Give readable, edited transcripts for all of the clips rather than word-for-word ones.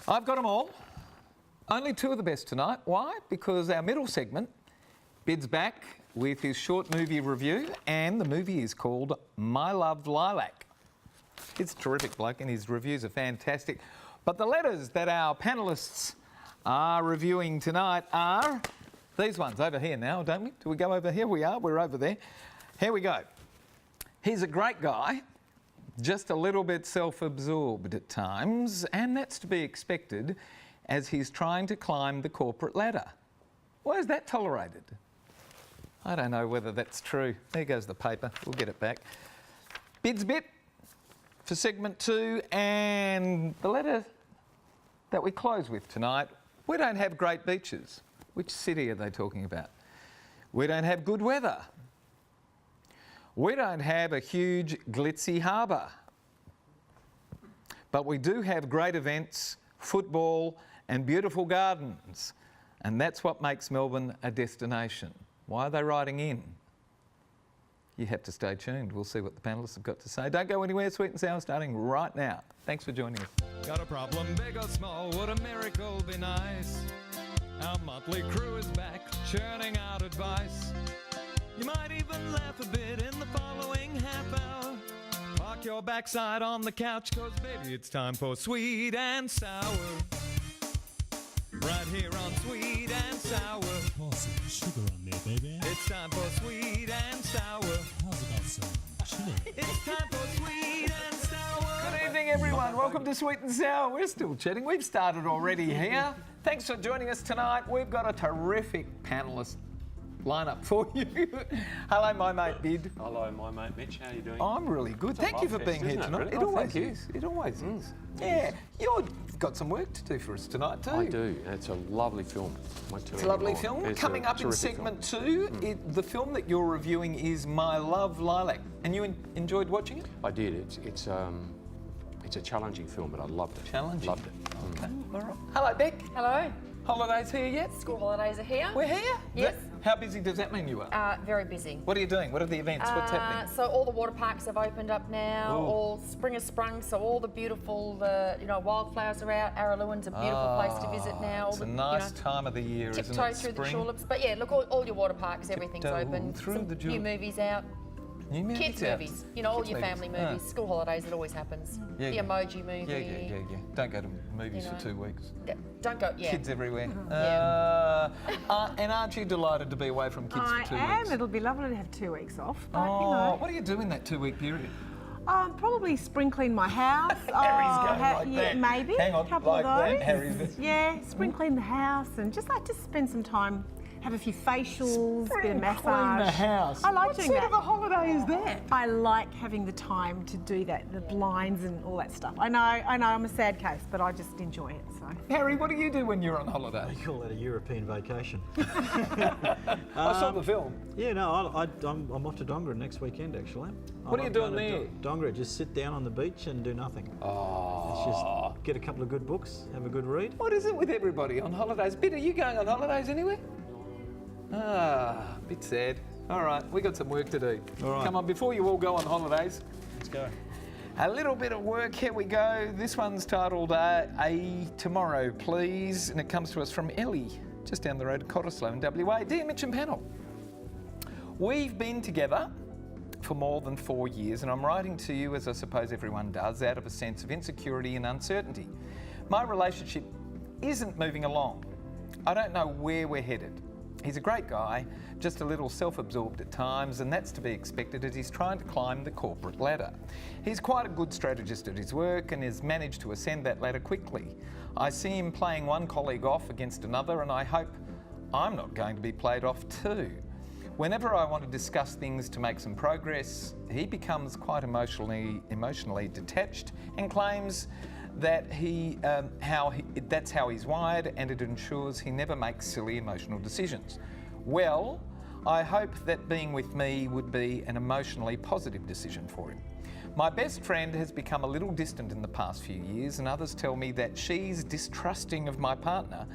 I've got them all. Only two of the best tonight. Why? Because our middle segment, Bid's back with his short movie review, and the movie is called My Love Lillac. It's a terrific bloke and his reviews are fantastic. But the letters that our panellists are reviewing tonight are these ones over here now, don't we? Do we go over here? We are. We're over there. Here we go. He's a great guy, just a little bit self-absorbed at times, and that's to be expected as he's trying to climb the corporate ladder. Why is that tolerated? I don't know whether that's true. There goes the paper. We'll get it back. Bid's bit for segment 2, and the letter that we close with tonight. We don't have great beaches. Which city are they talking about? We don't have good weather. We don't have a huge glitzy harbour. But we do have great events, football and beautiful gardens. And that's what makes Melbourne a destination. Why are they writing in? You have to stay tuned. We'll see what the panellists have got to say. Don't go anywhere. Sweet and Sour starting right now. Thanks for joining us. Got a problem, big or small, would a miracle be nice? Our motley crew is back, churning out advice. You might even laugh a bit in the following half hour. Park your backside on the couch, cause baby it's time for Sweet and Sour. Right here on Sweet and Sour. Pour some sugar on there, baby. It's time for Sweet and Sour. How's about some chili? It's time for Sweet and Sour. Good evening, everyone. Welcome to Sweet and Sour. We're still chatting. We've started already here. Thanks for joining us tonight. We've got a terrific panellist lineup for you. Hello, my mate Bid. Hello, my mate Mitch. How are you doing? I'm really good. Thank you for being here tonight. Really? It Oh, always thank you. is. It always is. Yeah, you've got some work to do for us tonight too. I do. It's a lovely film. It's a lovely film. Coming up in segment 2, the film that you're reviewing is My Love Lillac. And you enjoyed watching it? I did. It's a challenging film, but I loved it. Challenging? Loved it. Okay, all right. Hello, Bec. Hello. Holidays here yet? School holidays are here. We're here? Yes. How busy does that mean you are? Very busy. What are you doing? What are the events? What's happening? So all the water parks have opened up now. Oh. All spring has sprung, so all the beautiful, wildflowers are out. Aralluin's a beautiful place to visit now. It's a nice time of the year, isn't it? Tiptoe through the tulips. But yeah, look, all your water parks, everything's Tiptoe open. through Some the new tulips. movies out. New movies Kids out. movies, all Kids your family movies. School holidays, it always happens. Yeah, the yeah. Emoji movie. Yeah. Don't go to movies You know. for 2 weeks. Don't go, yeah. Kids everywhere. Yeah. And aren't you delighted to be away from kids for 2 I am. weeks? It'll be lovely to have 2 weeks off. But, What do you do in that 2-week period? probably spring clean my house. Harry's going like yeah, that. maybe. Hang on, a couple like of those. that, Harry's. Yeah, spring clean the house and just like to spend some time, have a few facials, bit of massage. Clean the house. I like what doing sort that. of a holiday is that? I like having the time to do that, the blinds and all that stuff. I know, I'm a sad case, but I just enjoy it. So. Harry, what do you do when you're on holiday? I call that a European vacation. I saw the film. Yeah, no, I'm off to Dongra next weekend, actually. What are you doing there? Dongra, just sit down on the beach and do nothing. Oh. It's just get a couple of good books, have a good read. What is it with everybody on holidays? Bit, are you going on holidays anywhere? Bit sad. All right, we got some work to do. All right. Come on, before you all go on holidays, Let's go. a little bit of work. Here we go. This one's titled A Tomorrow, Please, and it comes to us from Ellie, just down the road at Cottesloe in WA. Dear Mitch and panel, we've been together for more than 4 years, and I'm writing to you, as I suppose everyone does, out of a sense of insecurity and uncertainty. My relationship isn't moving along. I don't know where we're headed. He's a great guy, just a little self-absorbed at times, and that's to be expected as he's trying to climb the corporate ladder. He's quite a good strategist at his work and has managed to ascend that ladder quickly. I see him playing one colleague off against another, and I hope I'm not going to be played off too. Whenever I want to discuss things to make some progress, he becomes quite emotionally detached and claims that that's how he's wired, and it ensures he never makes silly emotional decisions. Well, I hope that being with me would be an emotionally positive decision for him. My best friend has become a little distant in the past few years, and others tell me that she's distrusting of my partner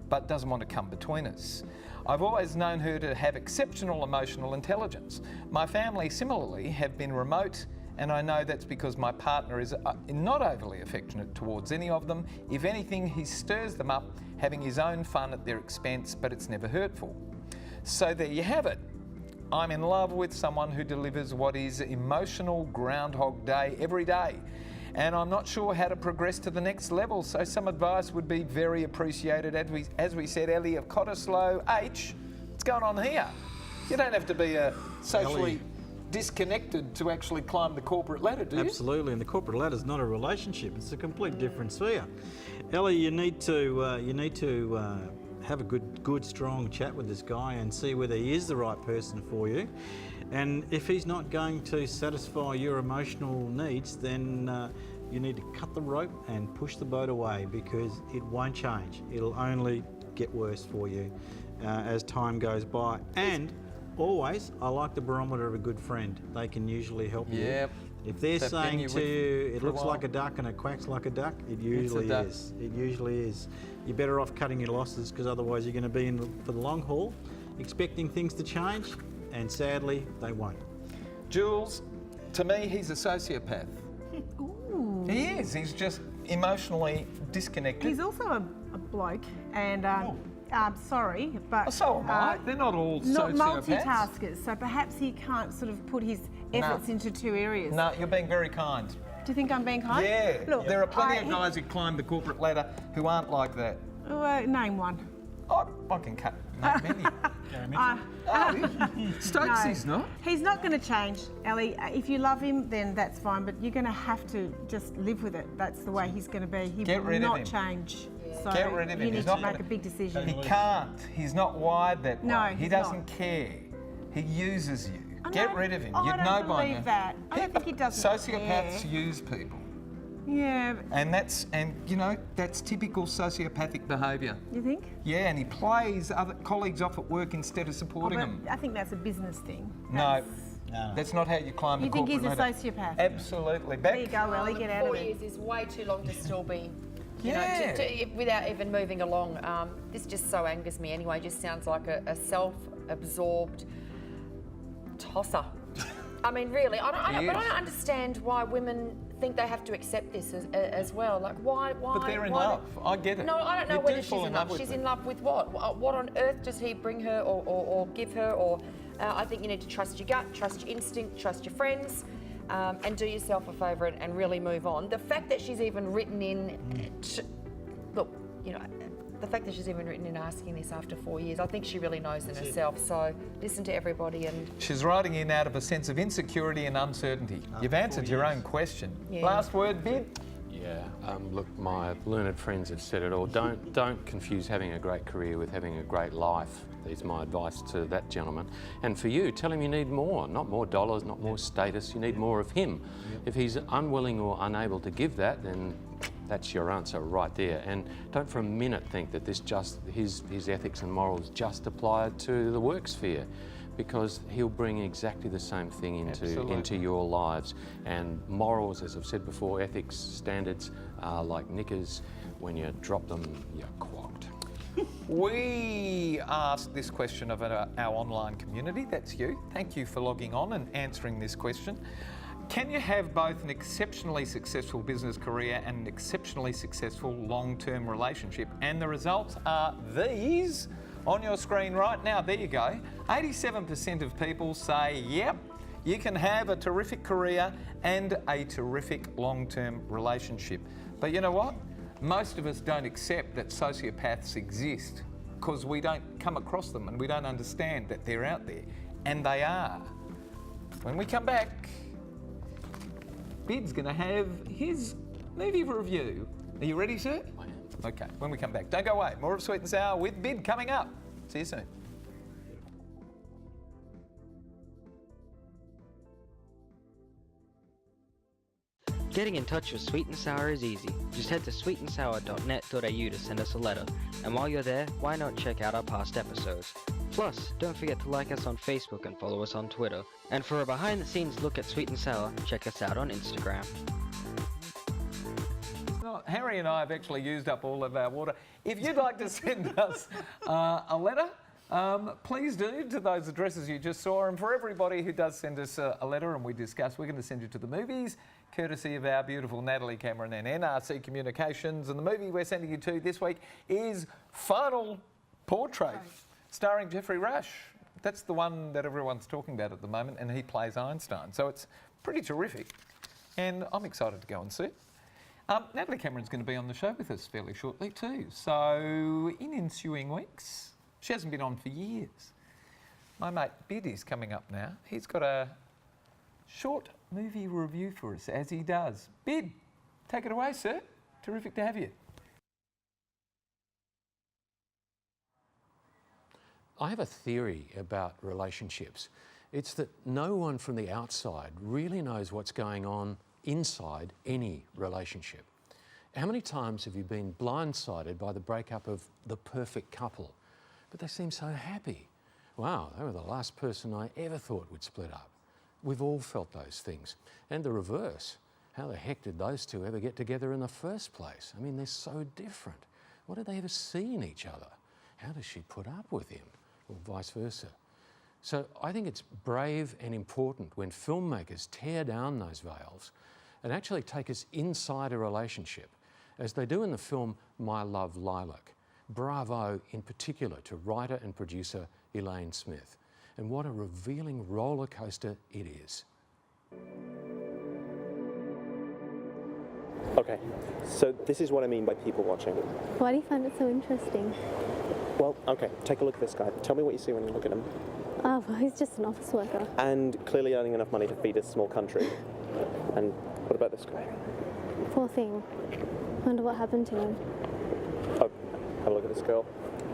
but doesn't want to come between us. I've always known her to have exceptional emotional intelligence. My family similarly have been remote and I know that's because my partner is not overly affectionate towards any of them. If anything, he stirs them up, having his own fun at their expense, but it's never hurtful. So there you have it. I'm in love with someone who delivers what is emotional Groundhog Day every day. And I'm not sure how to progress to the next level, so some advice would be very appreciated. As we said, Ellie of Cottesloe H, what's going on here? You don't have to be socially disconnected to actually climb the corporate ladder, do you? Absolutely, and the corporate ladder is not a relationship; it's a complete different sphere. Ellie, you need to have a good, strong chat with this guy and see whether he is the right person for you. And if he's not going to satisfy your emotional needs, then you need to cut the rope and push the boat away, because it won't change. It'll only get worse for you as time goes by. And always, I like the barometer of a good friend. They can usually help you. Yep. If they're saying to you, it looks like a duck and it quacks like a duck, it usually is. It usually is. You're better off cutting your losses, because otherwise you're going to be in for the long haul, expecting things to change, and sadly, they won't. Jules, to me, he's a sociopath. Ooh. He is. He's just emotionally disconnected. He's also a bloke, and sorry, but So am I. They're not all not sociopaths. multitaskers. So perhaps he can't sort of put his efforts into two areas. No, you're being very kind. Do you think I'm being kind? Yeah. Look, there are plenty of guys who climb the corporate ladder who aren't like that. Name one. I can cut name many. Stokesy's not. He's not going to change, Ellie. If you love him, then that's fine, but you're going to have to just live with it. That's the way he's going to be. He Get will rid of not him. change. So Get rid of him. You need He's to not make gonna- a big decision. He can't. He's not wired that way. No, he he's doesn't not. care. He uses you. I Get don't- rid of him. I You'd don't know by believe now. that. I don't think he doesn't Sociopaths care. use people. Yeah, And that's typical sociopathic behaviour. you think? Yeah, and he plays other colleagues off at work instead of supporting them. I think that's a business thing. No, that's not how you climb the You think corporate he's a ladder. sociopath? Absolutely. There you Beck? go, Ellie, get out of 4 it. years is way too long to still be, Yeah. without even moving along. This just so angers me anyway. Just sounds like a self-absorbed tosser. I mean, really, I don't understand why women think they have to accept this as well. Like, why? But they're in why love. I get it. No, I don't know You whether do she's fall in love. with She's them. in love with what? What on earth does he bring her or give her? Or I think you need to trust your gut, trust your instinct, trust your friends, and do yourself a favour and really move on. The fact that she's even written in, the fact that she's even written in asking this after 4 years, I think she really knows in herself. So listen to everybody and. She's writing in out of a sense of insecurity and uncertainty. You've answered your own question. Yeah. Last word, Bid? Yeah, look, my learned friends have said it all. Don't confuse having a great career with having a great life. Is my advice to that gentleman. And for you, tell him you need more, not more dollars, not more status. You need more of him. If he's unwilling or unable to give that, then that's your answer right there. And don't for a minute think that his ethics and morals just apply to the work sphere, because he'll bring exactly the same thing into your lives. And morals, as I've said before, ethics, standards are like knickers. When you drop them, you're quacked. We asked this question of our online community. That's you. Thank you for logging on and answering this question. Can you have both an exceptionally successful business career and an exceptionally successful long-term relationship? And the results are these on your screen right now. There you go. 87% of people say, yep, you can have a terrific career and a terrific long-term relationship. But you know what? Most of us don't accept that sociopaths exist because we don't come across them and we don't understand that they're out there. And they are. When we come back, Bid's going to have his movie review. Are you ready, sir? I am. Okay, when we come back. Don't go away. More of Sweet and Sour with Bid coming up. See you soon. Getting in touch with Sweet and Sour is easy. Just head to sweetandsour.net.au to send us a letter. And while you're there, why not check out our past episodes? Plus, don't forget to like us on Facebook and follow us on Twitter. And for a behind-the-scenes look at Sweet and Sour, check us out on Instagram. Well, Harry and I have actually used up all of our water. If you'd like to send us a letter, Please do to those addresses you just saw, and for everybody who does send us a letter and we discuss, we're going to send you to the movies, courtesy of our beautiful Natalie Cameron and NRC Communications. And the movie we're sending you to this week is Final Portrait, starring Jeffrey Rush. That's the one that everyone's talking about at the moment, and he plays Einstein. So it's pretty terrific, and I'm excited to go and see it. Natalie Cameron's going to be on the show with us fairly shortly too. So in ensuing weeks, she hasn't been on for years. My mate Bid is coming up now. He's got a short movie review for us, as he does. Bid, take it away, sir. Terrific to have you. I have a theory about relationships. It's that no one from the outside really knows what's going on inside any relationship. How many times have you been blindsided by the breakup of the perfect couple? But they seem so happy. Wow, they were the last person I ever thought would split up. We've all felt those things. And the reverse. How the heck did those two ever get together in the first place? I mean, they're so different. What did they ever see in each other? How does she put up with him? Or vice versa. So I think it's brave and important when filmmakers tear down those veils and actually take us inside a relationship, as they do in the film My Love Lillac. Bravo in particular to writer and producer Elaine Smith. And what a revealing roller coaster it is. Okay, so this is what I mean by people watching. Why do you find it so interesting? Well, okay, take a look at this guy. Tell me what you see when you look at him. Oh, well, he's just an office worker. And clearly earning enough money to feed a small country. And what about this guy? Poor thing. Wonder what happened to him. Oh, have a look at this girl.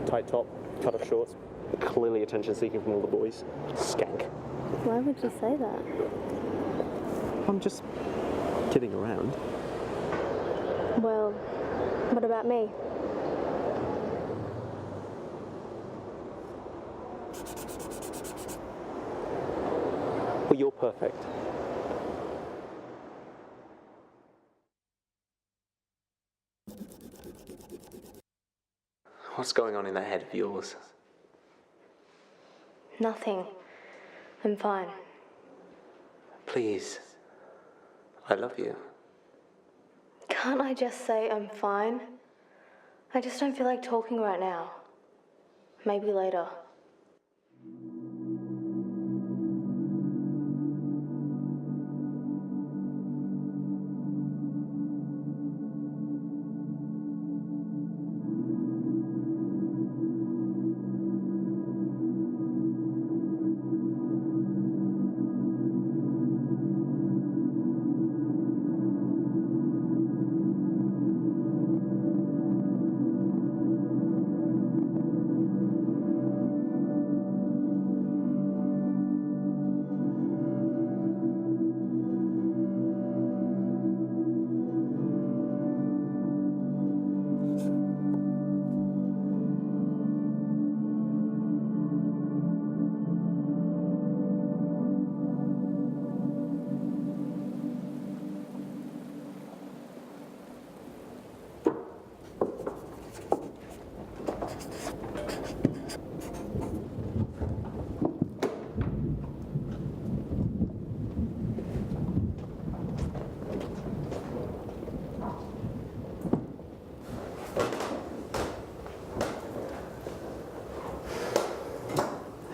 Tight top, cut off shorts. Clearly attention seeking from all the boys. Skank. Why would you say that? I'm just kidding around. Well, what about me? Well, you're perfect. What's going on in that head of yours? Nothing. I'm fine. Please. I love you. Can't I just say I'm fine? I just don't feel like talking right now. Maybe later.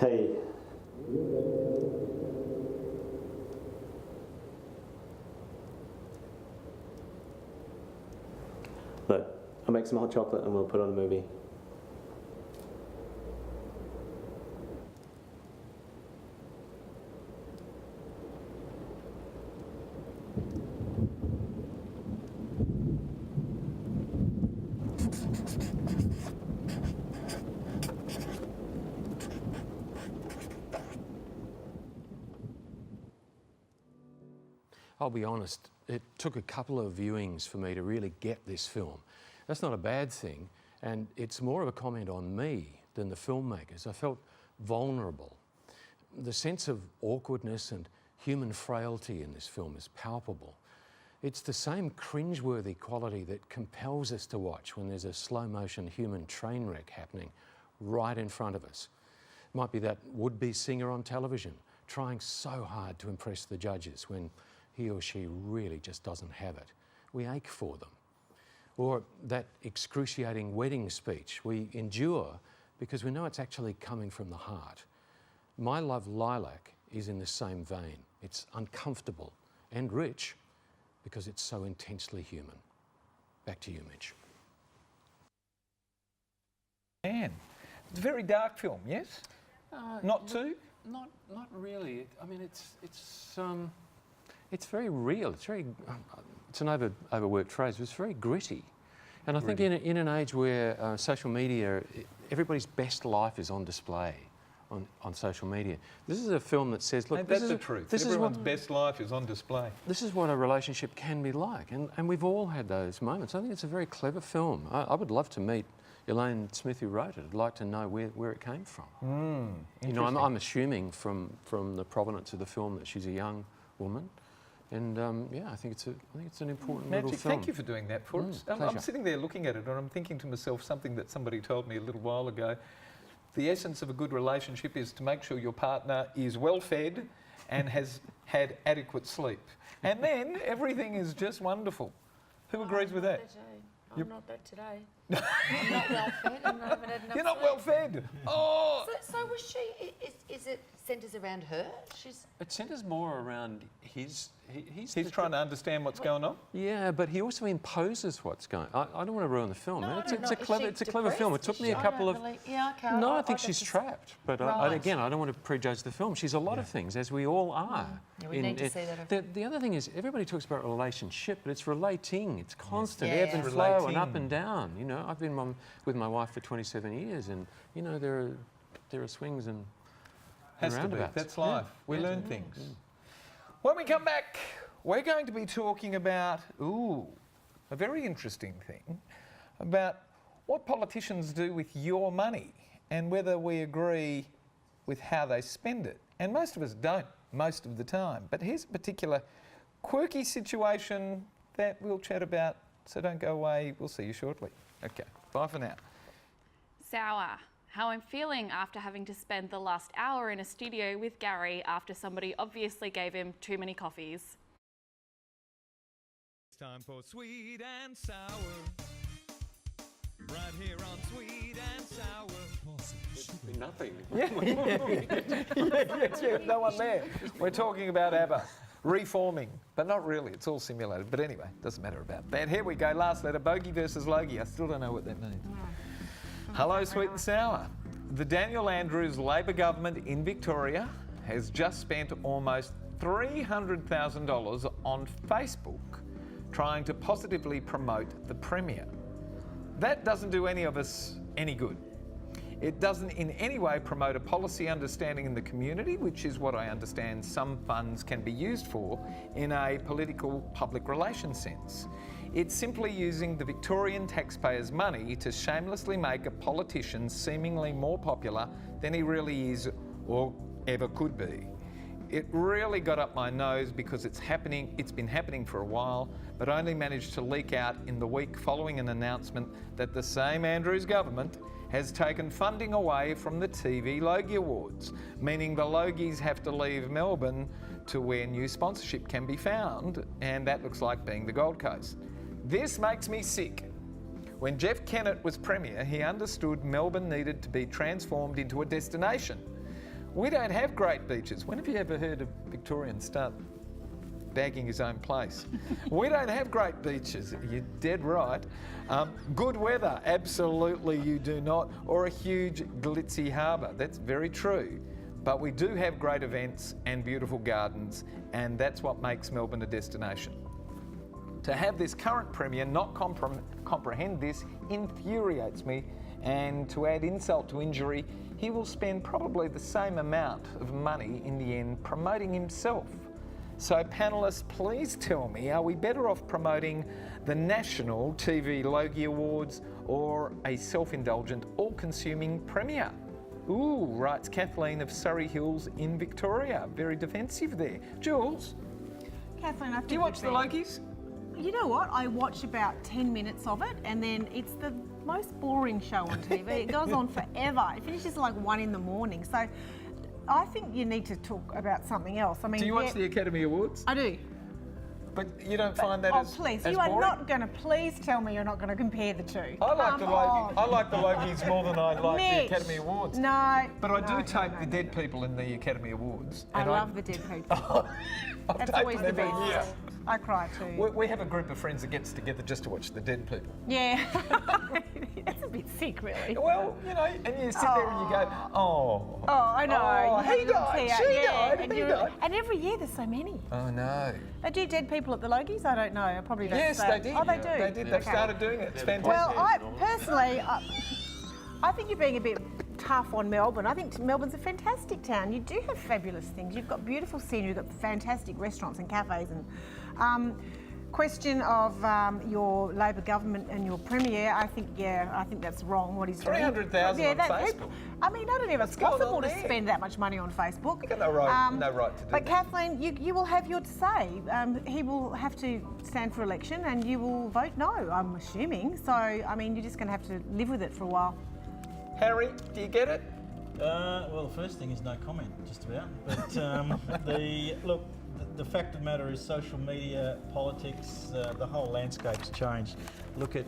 Hey. Look, I'll make some hot chocolate and we'll put on a movie. I'll be honest, it took a couple of viewings for me to really get this film. That's not a bad thing, and it's more of a comment on me than the filmmakers. I felt vulnerable. The sense of awkwardness and human frailty in this film is palpable. It's the same cringeworthy quality that compels us to watch when there's a slow-motion human train wreck happening right in front of us. Might be that would-be singer on television, trying so hard to impress the judges when he or she really just doesn't have it. We ache for them. Or that excruciating wedding speech we endure because we know it's actually coming from the heart. My Love Lillac is in the same vein. It's uncomfortable and rich because it's so intensely human. Back to you, Mitch. Man, it's a very dark film, yes? Not too? Not really. I mean, it's very real. It's very. It's an overworked phrase, but it's very gritty. And I think in an age where social media, everybody's best life is on display on social media. This is a film that says, look, That's the truth. Everyone's best life is on display. This is what a relationship can be like, and we've all had those moments. I think it's a very clever film. I would love to meet Elaine Smith, who wrote it. I'd like to know where it came from. You know, I'm assuming from the provenance of the film that she's a young woman, and yeah, I think it's an important little film. Thank you for doing that for us. I'm sitting there looking at it, and I'm thinking to myself something that somebody told me a little while ago. The essence of a good relationship is to make sure your partner is well fed and has had adequate sleep, and then everything is just wonderful. Who agrees with that? I'm not that today. I'm not well fed and I haven't had enough You're not sleep. well fed. Oh. So was she? Is it centres around her? It centres more around his. He's trying to understand what's going on. Yeah, but he also imposes what's going on. I don't want to ruin the film. No, It's a clever film. It took me a couple of... Yeah, okay. No, I think she's trapped. But again, I don't want to prejudge the film. She's a lot of things, as we all are. Yeah, we need to see that. The other thing is, everybody talks about relationship, but it's relating. It's constant, Yeah. ebb and flow and up and down. You know, I've been with my wife for 27 years, and you know there are swings and roundabouts. That's life. We learn things. When we come back, we're going to be talking about, a very interesting thing, about what politicians do with your money and whether we agree with how they spend it. And most of us don't, most of the time. But here's a particular quirky situation that we'll chat about, so don't go away. We'll see you shortly. Okay, bye for now. Sour. How I'm feeling after having to spend the last hour in a studio with Gary after somebody obviously gave him too many coffees. It's time for Sweet and Sour. Right here on Sweet and Sour. Nothing. Yeah, no one there. We're talking about ABBA. Reforming, but not really, it's all simulated. But anyway, doesn't matter about that. Here we go, last letter, bogey versus logie. I still don't know what that means. Hello, Sweet and Sour. The Daniel Andrews Labor government in Victoria has just spent almost $300,000 on Facebook trying to positively promote the Premier. That doesn't do any of us any good. It doesn't in any way promote a policy understanding in the community, which is what I understand some funds can be used for in a political public relations sense. It's simply using the Victorian taxpayers' money to shamelessly make a politician seemingly more popular than he really is or ever could be. It really got up my nose because it's been happening for a while, but only managed to leak out in the week following an announcement that the same Andrews government has taken funding away from the TV Logie Awards, meaning the Logies have to leave Melbourne to where new sponsorship can be found, and that looks like being the Gold Coast. This makes me sick. When Jeff Kennett was Premier, he understood Melbourne needed to be transformed into a destination. We don't have great beaches. When have you ever heard a Victorian start bagging his own place? We don't have great beaches. You're dead right. Good weather, absolutely you do not. Or a huge glitzy harbour. That's very true. But we do have great events and beautiful gardens, and that's what makes Melbourne a destination. To have this current Premier not comprehend this infuriates me, and to add insult to injury, he will spend probably the same amount of money in the end promoting himself. So panellists, please tell me, are we better off promoting the National TV Logie Awards or a self-indulgent, all-consuming Premier? Ooh, writes Kathleen of Surrey Hills in Victoria. Very defensive there. Jules, Kathleen, I think do you watch the Logies? You know what? I watch about 10 minutes of it, and then it's the most boring show on TV. It goes on forever. It finishes like 1 in the morning. So I think you need to talk about something else. I mean, Do you watch the Academy Awards? I do. But you don't find that as please, as you are boring? not going to. Please tell me you're not going to compare the two. I like the Come Logies. on. I like the Logies more than I like the Mitch. Academy Awards. No. But I do no, tape no, the no, dead no. people in the Academy Awards. I and love the dead people. I've That's taped always them the every year. best. I cry too. We have a group of friends that gets together just to watch the dead people. Yeah. That's a bit sick, really. Well, you know, and you sit there and you go, oh. Oh, I know. Oh, You have he a little died, tear. she Yeah, died, and he you're- died. And every year there's so many. Oh, no. They do dead people at the Logies? I don't know. I probably don't Yes, say. they did. Oh, they do? They did. They've Okay. started doing it. It's fantastic. Well, I personally, I think you're being a bit tough on Melbourne. I think Melbourne's a fantastic town. You do have fabulous things. You've got beautiful scenery. You've got fantastic restaurants and cafes. And question of your Labor government and your premier, I think that's wrong. What he's doing. 300,000 on Facebook. I mean, I don't know if it's going possible on to there? spend that much money on Facebook. You've got no right to do But that. Kathleen, you will have your say. He will have to stand for election, and you will vote no. I'm assuming. So, I mean, you're just going to have to live with it for a while. Harry, do you get it? Well, the first thing is no comment, just about. But the fact of the matter is, social media, politics, the whole landscape's changed. Look at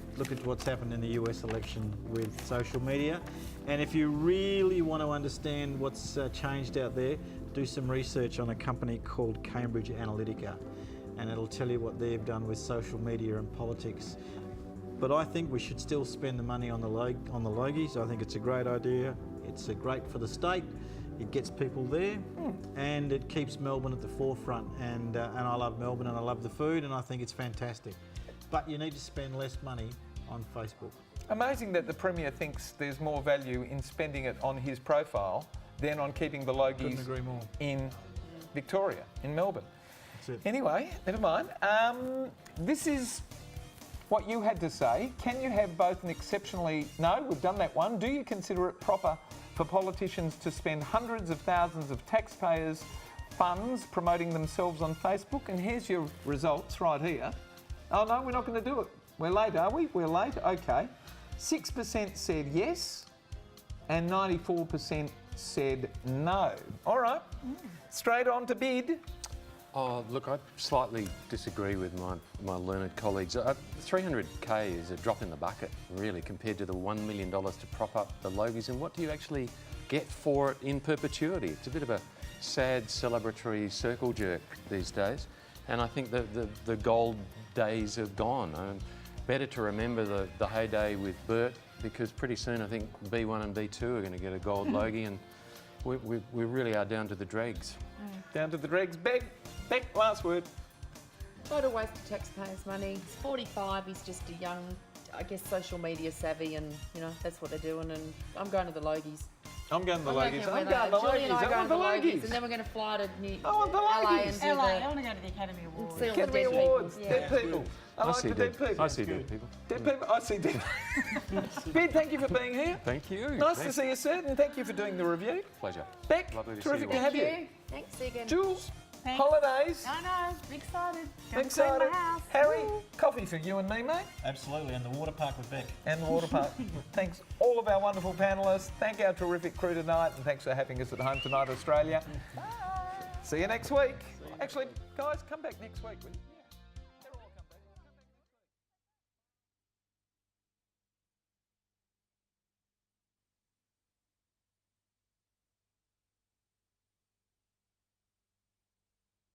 what's happened in the US election with social media, and if you really want to understand what's changed out there, do some research on a company called Cambridge Analytica, and it'll tell you what they've done with social media and politics. But I think we should still spend the money on the Logies. I think it's a great idea. It's great for the state. It gets people there, and it keeps Melbourne at the forefront. And I love Melbourne, and I love the food, and I think it's fantastic. But you need to spend less money on Facebook. Amazing that the Premier thinks there's more value in spending it on his profile than on keeping the Couldn't Logies agree more. in Victoria, in Melbourne. That's it. Anyway, never mind. This is what you had to say. Can you have both an exceptionally... No, we've done that one. Do you consider it proper for politicians to spend hundreds of thousands of taxpayers' funds promoting themselves on Facebook? And here's your results right here. Oh, no, we're not going to do it. We're late, are we? We're late? Okay. 6% said yes, and 94% said no. All right. Straight on to bid. Oh, look, I slightly disagree with my learned colleagues. 300K is a drop in the bucket, really, compared to the $1 million to prop up the Logies. And what do you actually get for it in perpetuity? It's a bit of a sad celebratory circle jerk these days. And I think the gold days are gone. Better to remember the heyday with Bert, because pretty soon I think B1 and B2 are going to get a gold Logie, and we really are down to the dregs. Down to the dregs. Bec, last word. What a waste of taxpayers' money. He's 45, he's just a young, I guess, social media savvy, and, you know, that's what they're doing, and I'm going to the Logies. I'm going to the Logies. I'm I'm going to the Julie and I Logies. are I going want to the the Logies, Logies. and then we're going to fly to I want the LA Logies. and do LA, I the... want to go to the Academy Awards. See all Academy the dead Awards. people. Dead people. I like the dead people. I see dead people. Dead people. I see dead. Bid, thank you for being here. Thank you. Nice Thanks. to see you, sir, and thank you for doing the review. Pleasure. Bec, Lovely to see terrific you to all. have you. Thank you. Thanks, see you again. Jules, Thanks. holidays. I know, excited. Excited. My house. Harry, coffee for you and me, mate. Absolutely, and the water park with Bec. And the water park. Thanks all of our wonderful panellists. Thank our terrific crew tonight, and thanks for having us at home tonight, Australia. Bye. See you next week. Actually, guys, come back next week, will you?